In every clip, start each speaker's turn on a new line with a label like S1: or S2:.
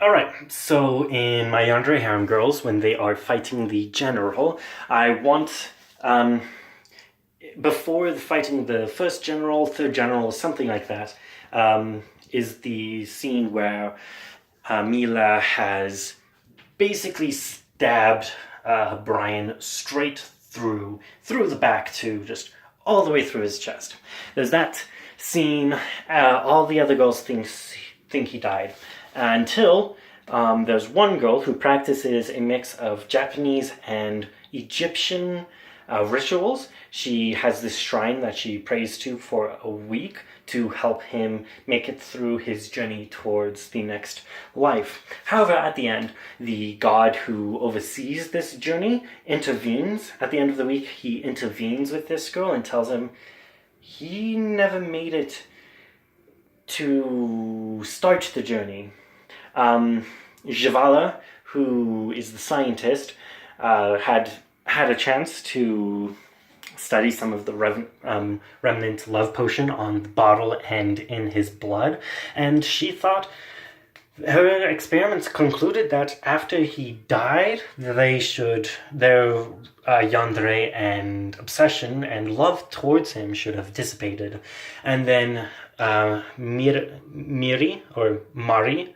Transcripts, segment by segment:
S1: Alright, so in my Yandere Harem Girls, when they are fighting the general, I want, before fighting the first general, third general, something like that, is the scene where Mila has basically stabbed Brian straight through the back to just all the way through his chest. There's that scene. All the other girls think he died until there's one girl who practices a mix of Japanese and Egyptian rituals. She has this shrine that she prays to for a week to help him make it through his journey towards the next life. However, at the end, the god who oversees this journey intervenes. At the end of the week, he intervenes with this girl and tells him he never made it to start the journey. Javala, who is the scientist, had a chance to study some of the remnant love potion on the bottle and in his blood, and she thought her experiments concluded that after he died, their yandere and obsession and love towards him should have dissipated. And then Miri, or Mari,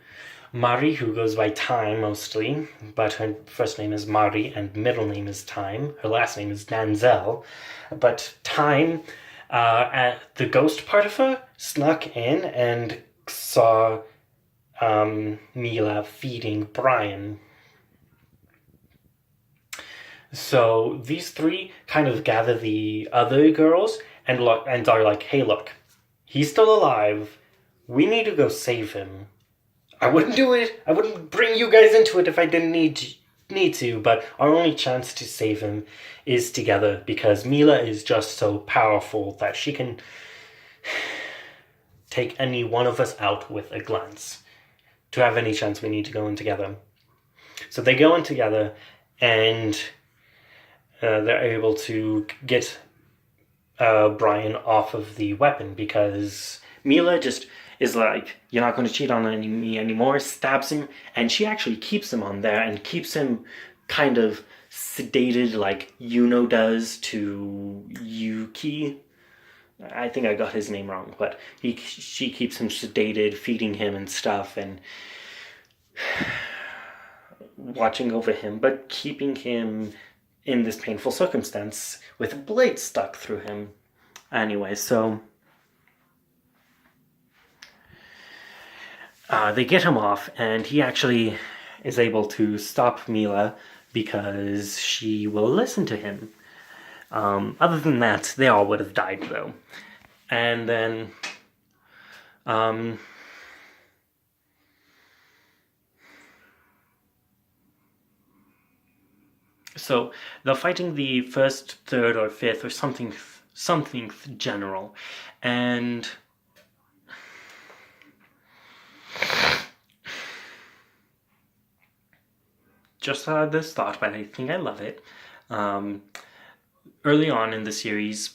S1: who goes by Time mostly, but her first name is Mari and middle name is Time. Her last name is Nanzel. But Time, the ghost part of her, snuck in and saw Mila feeding Brian. So these three kind of gather the other girls and are like, hey, look, he's still alive. We need to go save him. I wouldn't do it. I wouldn't bring you guys into it if I didn't need to, but our only chance to save him is together, because Mila is just so powerful that she can take any one of us out with a glance. To have any chance, we need to go in together. So they go in together, and they're able to get Brian off of the weapon, because Mila just is like, you're not going to cheat on me anymore, stabs him, and she actually keeps him on there and keeps him kind of sedated like Yuno does to Yuki. I think I got his name wrong, but she keeps him sedated, feeding him and stuff, and watching over him, but keeping him in this painful circumstance with a blade stuck through him. Anyway, so they get him off, and he actually is able to stop Mila because she will listen to him. Other than that, they all would have died, though. And then so they're fighting the first, third, or fifth, or something general, and just had this thought, but I think I love it. Early on in the series,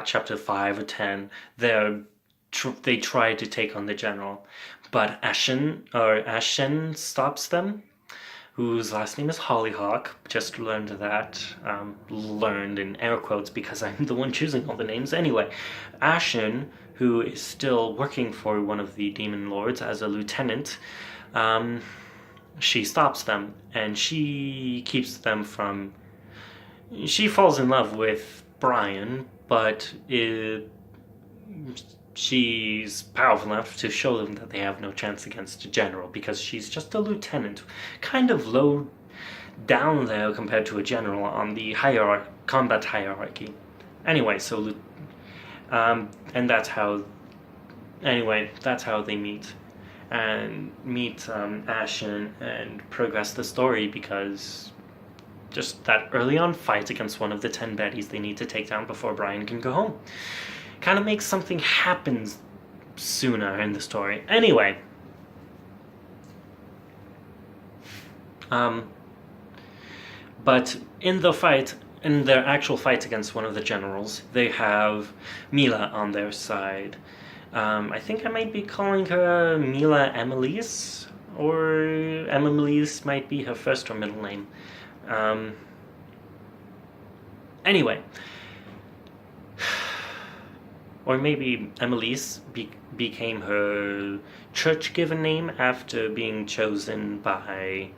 S1: chapter 5 or 10, they try to take on the general, but Ashen stops them, whose last name is Hollyhock. Just learned that. Learned in air quotes because I'm the one choosing all the names. Anyway, Ashen, who is still working for one of the demon lords as a lieutenant, she stops them, and she keeps them from... She falls in love with Brian, but she's powerful enough to show them that they have no chance against a general, because she's just a lieutenant, kind of low down there compared to a general on the combat hierarchy. Anyway, so and that's how they meet Ashen and progress the story, because just that early on fight against one of the 10 baddies they need to take down before Brian can go home kind of makes something happen sooner in the story. Anyway, but in their actual fight against one of the generals, they have Mila on their side. I think I might be calling her Mila Emily's, or Emily's might be her first or middle name. Anyway, or maybe Emily's became her church given name after being chosen by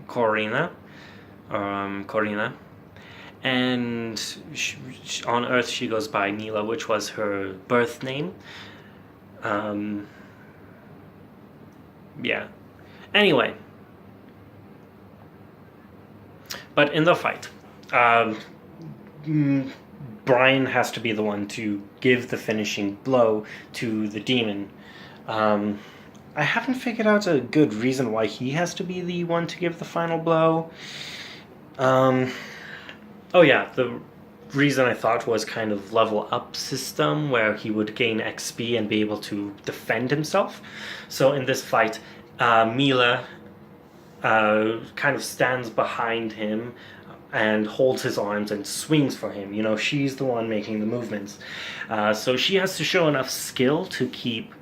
S1: Corina. And on Earth she goes by Mila, which was her birth name. Yeah. Anyway. But in the fight, Brian has to be the one to give the finishing blow to the demon. I haven't figured out a good reason why he has to be the one to give the final blow. Oh yeah, the reason I thought was kind of level up system where he would gain XP and be able to defend himself. So in this fight, Mila kind of stands behind him and holds his arms and swings for him. You know, she's the one making the movements. So she has to show enough skill to keep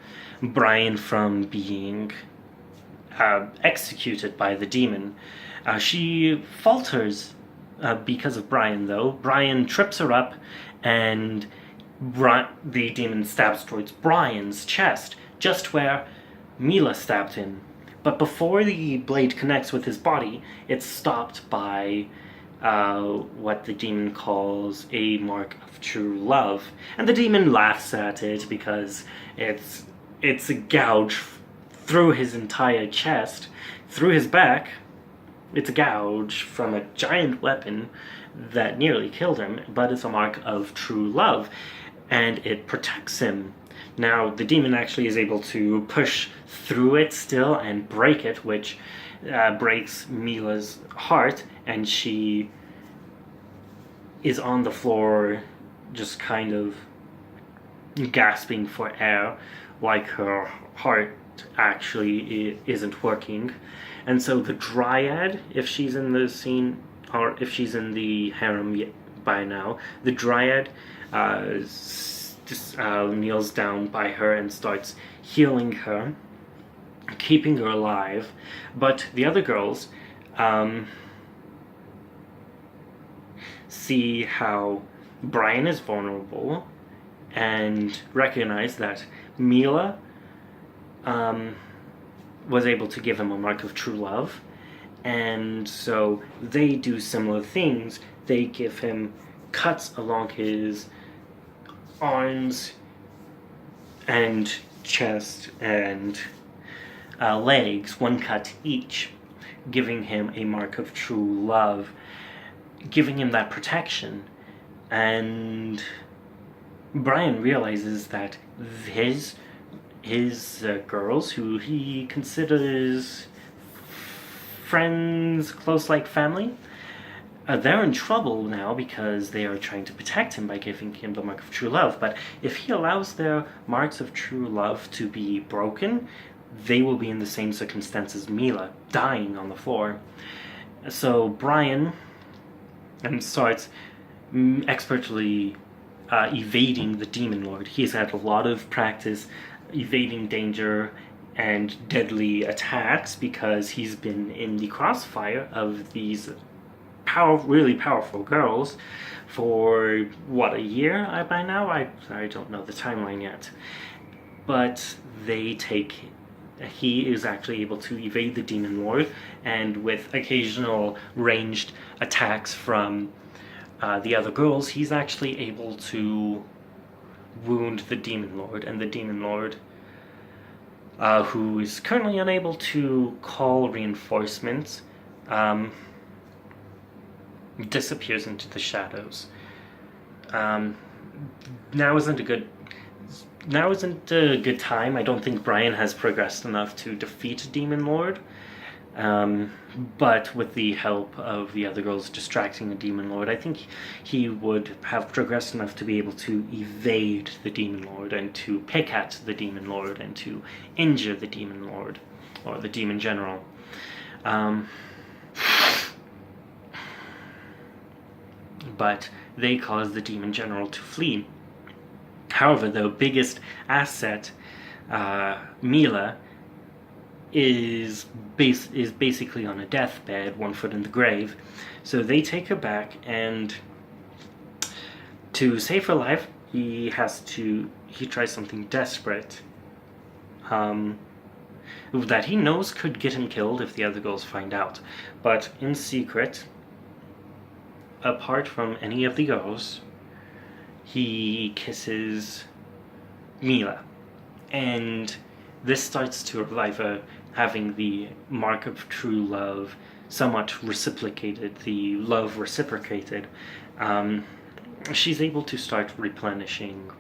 S1: Brian from being executed by the demon. She falters because of Brian, though. Brian trips her up, and the demon stabs towards Brian's chest, just where Mila stabbed him. But before the blade connects with his body, it's stopped by what the demon calls a mark of true love. And the demon laughs at it because it's a gouge through his entire chest, through his back. It's a gouge from a giant weapon that nearly killed him, but it's a mark of true love, and it protects him. Now, the demon actually is able to push through it still and break it, which breaks Mila's heart, and she is on the floor just kind of gasping for air, like her heart actually isn't working. And so the Dryad, if she's in the scene, or if she's in the harem by now, the Dryad kneels down by her and starts healing her, keeping her alive. But the other girls see how Brian is vulnerable and recognize that Mila was able to give him a mark of true love, and so they do similar things. They give him cuts along his arms and chest and legs, one cut each, giving him a mark of true love, giving him that protection. And Brian realizes that his girls, who he considers friends, close like family, they're in trouble now because they are trying to protect him by giving him the mark of true love. But if he allows their marks of true love to be broken, they will be in the same circumstances as Mila, dying on the floor. So Brian starts expertly evading the Demon Lord. He's had a lot of practice evading danger and deadly attacks because he's been in the crossfire of these really powerful girls for a year by now? I don't know the timeline yet. But he is actually able to evade the Demon Lord, and with occasional ranged attacks from the other girls, he's actually able to wound the Demon Lord, and the Demon Lord, who is currently unable to call reinforcements, disappears into the shadows. Now isn't a good time. I don't think Brian has progressed enough to defeat Demon Lord. But with the help of the other girls distracting the Demon Lord, I think he would have progressed enough to be able to evade the Demon Lord and to pick at the Demon Lord and to injure the Demon Lord, or the Demon General. But they cause the Demon General to flee. However, the biggest asset, Mila, is basically on a deathbed, 1 foot in the grave. So they take her back, and to save her life, he tries something desperate, that he knows could get him killed if the other girls find out. But in secret, apart from any of the girls, he kisses Mila, and this starts to revive her, having the mark of true love somewhat reciprocated, the love reciprocated. She's able to start replenishing.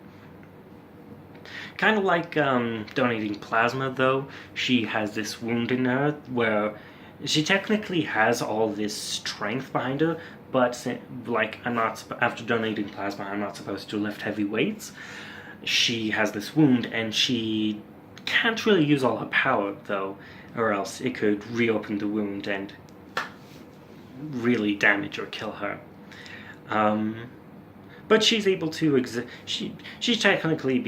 S1: Kind of like donating plasma, though. She has this wound in her where she technically has all this strength behind her, but like, after donating plasma, I'm not supposed to lift heavy weights. She has this wound, and she can't really use all her power, though, or else it could reopen the wound and really damage or kill her. But she's able to she's technically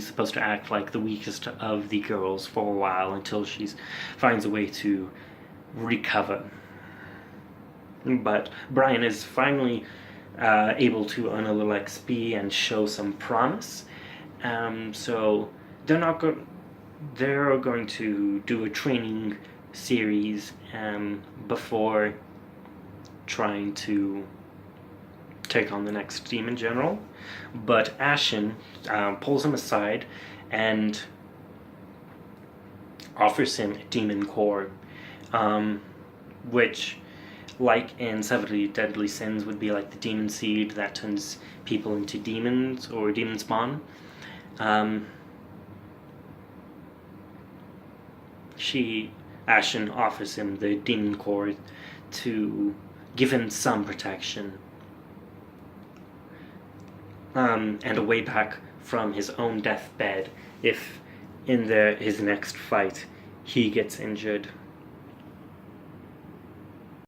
S1: supposed to act like the weakest of the girls for a while, until she finds a way to recover. But Brian is finally able to earn a little XP and show some promise. So they're going to do a training series before trying to take on the next Demon General. But Ashen pulls him aside and offers him a demon core, which, like in 70 Deadly Sins, would be like the demon seed that turns people into demons or demon spawn. Ashen offers him the demon core to give him some protection, and a way back from his own deathbed if in his next fight he gets injured.